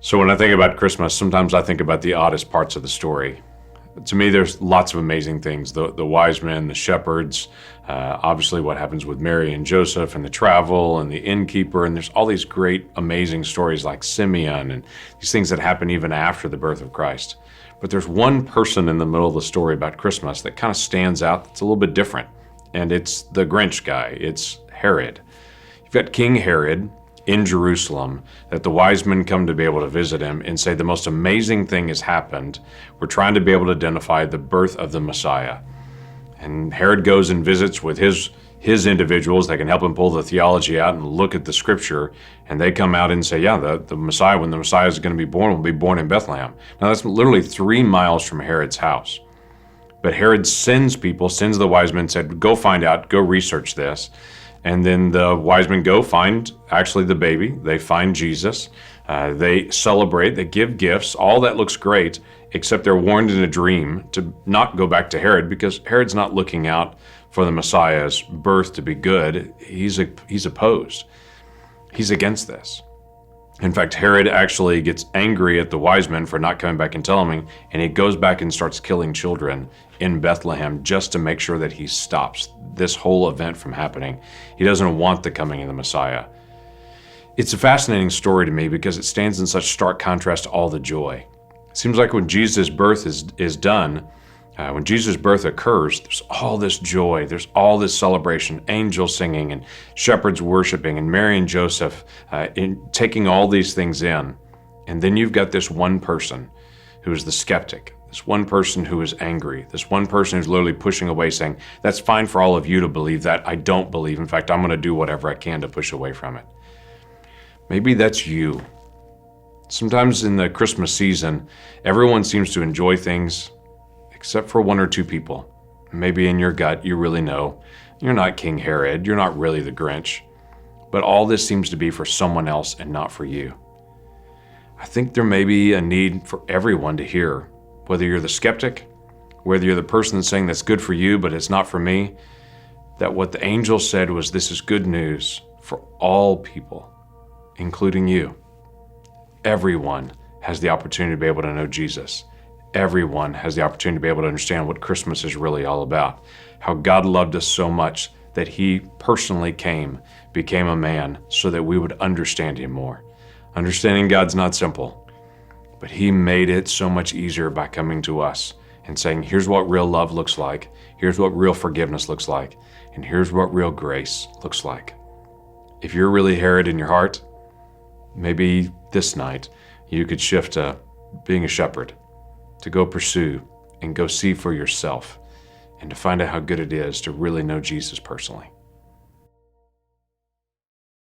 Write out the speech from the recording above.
So when I think about Christmas, sometimes I think about the oddest parts of the story. To me, there's lots of amazing things. The wise men, the shepherds, obviously what happens with Mary and Joseph and the travel and the innkeeper. And there's all these great, amazing stories like Simeon and these things that happen even after the birth of Christ. But there's one person in the middle of the story about Christmas that kind of stands out that's a little bit different. And it's the Grinch guy. It's Herod. You've got King Herod in Jerusalem, that the wise men come to be able to visit him and say the most amazing thing has happened. We're trying to be able to identify the birth of the Messiah. And Herod goes and visits with his individuals that can help him pull the theology out and look at the scripture, and they come out and say, yeah, the Messiah, when the Messiah is going to be born, will be born in Bethlehem. Now that's literally 3 miles from Herod's house. But Herod sends the wise men, said, go find out, go research this. And then the wise men go find actually the baby. They find Jesus. They celebrate. They give gifts. All that looks great, except they're warned in a dream to not go back to Herod, because Herod's not looking out for the Messiah's birth to be good. He's opposed. He's against this. In fact, Herod actually gets angry at the wise men for not coming back and telling him, and he goes back and starts killing children in Bethlehem just to make sure that he stops this whole event from happening. He doesn't want the coming of the Messiah. It's a fascinating story to me because it stands in such stark contrast to all the joy. It seems like when Jesus' birth is done, when Jesus' birth occurs, there's all this joy, there's all this celebration, angels singing and shepherds worshiping and Mary and Joseph taking all these things in. And then you've got this one person who is the skeptic, this one person who is angry, this one person who's literally pushing away saying, that's fine for all of you to believe that. I don't believe. In fact, I'm going to do whatever I can to push away from it. Maybe that's you. Sometimes in the Christmas season, everyone seems to enjoy things except for 1 or 2 people. Maybe in your gut, you really know you're not King Herod, you're not really the Grinch, but all this seems to be for someone else and not for you. I think there may be a need for everyone to hear, whether you're the skeptic, whether you're the person that's saying that's good for you, but it's not for me, that what the angel said was this is good news for all people, including you. Everyone has the opportunity to be able to know Jesus. Everyone has the opportunity to be able to understand what Christmas is really all about. How God loved us so much that he personally came, became a man, so that we would understand him more. Understanding God's not simple, but he made it so much easier by coming to us and saying, here's what real love looks like, here's what real forgiveness looks like, and here's what real grace looks like. If you're really Herod in your heart, maybe this night you could shift to being a shepherd, to go pursue and go see for yourself, and to find out how good it is to really know Jesus personally.